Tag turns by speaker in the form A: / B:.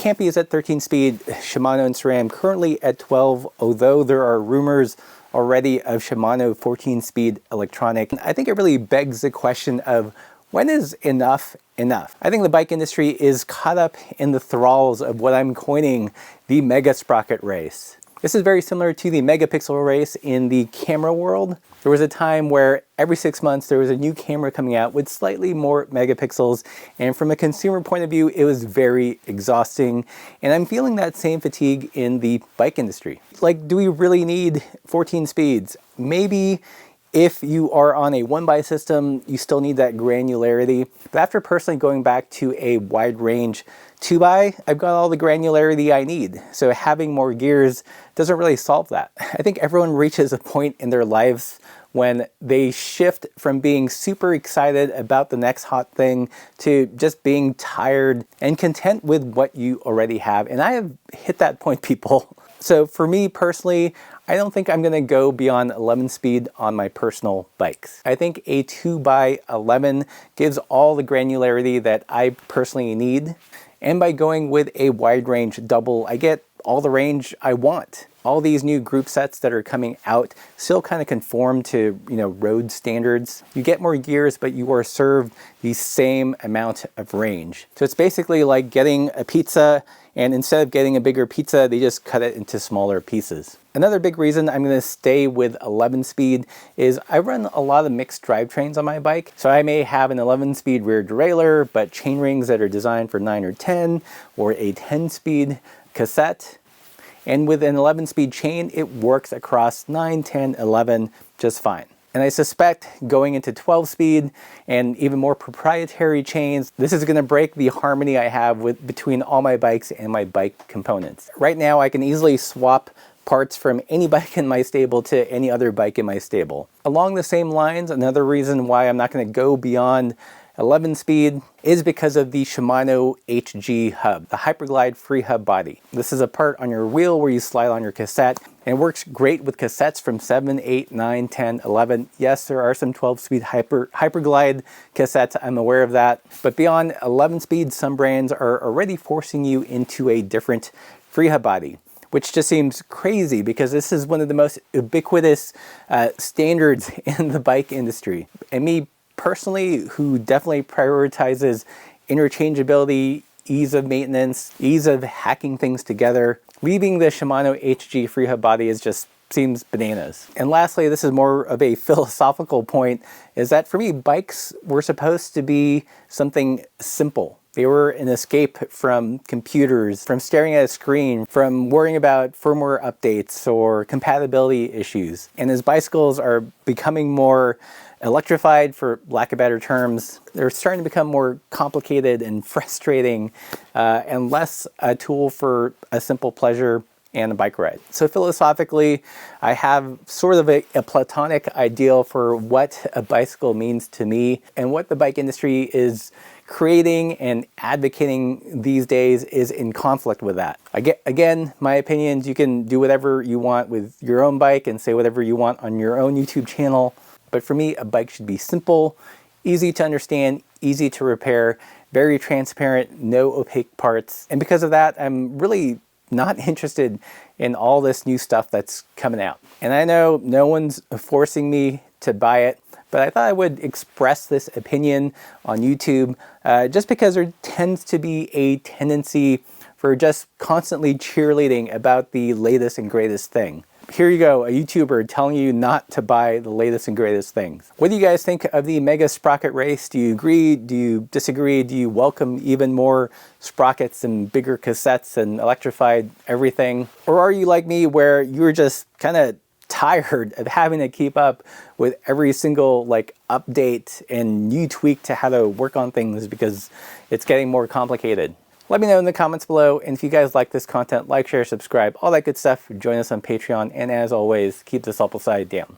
A: Campy is at 13 speed, Shimano and SRAM currently at 12, although there are rumors already of Shimano 14 speed electronic. I think it really begs the question of when is enough enough? I think the bike industry is caught up in the thralls of what I'm coining the mega sprocket race. This is very similar to the megapixel race in the camera world. There was a time where every 6 months there was a new camera coming out with slightly more megapixels, and from a consumer point of view, it was very exhausting. And I'm feeling that same fatigue in the bike industry. Like, do we really need 14 speeds? Maybe if you are on a 1x system, you still need that granularity. But after personally going back to a wide range 2x, I've got all the granularity I need. So having more gears doesn't really solve that. I think everyone reaches a point in their lives when they shift from being super excited about the next hot thing to just being tired and content with what you already have. And I have hit that point, people. So for me personally, I don't think I'm gonna go beyond 11 speed on my personal bikes. I think a 2x11 gives all the granularity that I personally need. And by going with a wide range double, I get all the range I want. All these new group sets that are coming out still kind of conform to, road standards. You get more gears, but you are served the same amount of range. So it's basically like getting a pizza, and instead of getting a bigger pizza, they just cut it into smaller pieces. Another big reason I'm gonna stay with 11 speed is I run a lot of mixed drivetrains on my bike. So I may have an 11 speed rear derailleur, but chain rings that are designed for 9 or 10, or a 10 speed cassette. And with an 11 speed chain, it works across 9, 10, 11 just fine. And I suspect going into 12 speed and even more proprietary chains, this is gonna break the harmony I have between all my bikes and my bike components. Right now, I can easily swap parts from any bike in my stable to any other bike in my stable. Along the same lines, another reason why I'm not gonna go beyond 11 speed is because of the Shimano HG hub, the Hyperglide free hub body. This is a part on your wheel where you slide on your cassette, and it works great with cassettes from 7, 8, 9, 10, 11. Yes, there are some 12 speed Hyperglide cassettes, I'm aware of that. But beyond 11 speed, some brands are already forcing you into a different free hub body, which just seems crazy because this is one of the most ubiquitous standards in the bike industry. And me personally, who definitely prioritizes interchangeability, ease of maintenance, ease of hacking things together, leaving the Shimano HG free hub body just seems bananas. And lastly, this is more of a philosophical point, is that for me, bikes were supposed to be something simple. They were an escape from computers, from staring at a screen, from worrying about firmware updates or compatibility issues. And as bicycles are becoming more electrified, for lack of better terms, they're starting to become more complicated and frustrating, and less a tool for a simple pleasure and a bike ride. So philosophically, I have sort of a platonic ideal for what a bicycle means to me, and what the bike industry is creating and advocating these days is in conflict with that. Again, my opinions, you can do whatever you want with your own bike and say whatever you want on your own YouTube channel. But for me, a bike should be simple, easy to understand, easy to repair, very transparent, no opaque parts. And because of that, I'm really not interested in all this new stuff that's coming out. And I know no one's forcing me to buy it, but I thought I would express this opinion on YouTube just because there tends to be a tendency for just constantly cheerleading about the latest and greatest thing. Here you go, a YouTuber telling you not to buy the latest and greatest things. What do you guys think of the mega sprocket race? Do you agree? Do you disagree? Do you welcome even more sprockets and bigger cassettes and electrified everything? Or are you like me where you're just kind of tired of having to keep up with every single update and new tweak to how to work on things because it's getting more complicated? Let me know in the comments below, and if you guys like this content, like, share, subscribe, all that good stuff. Join us on Patreon, and as always, keep the supple side down.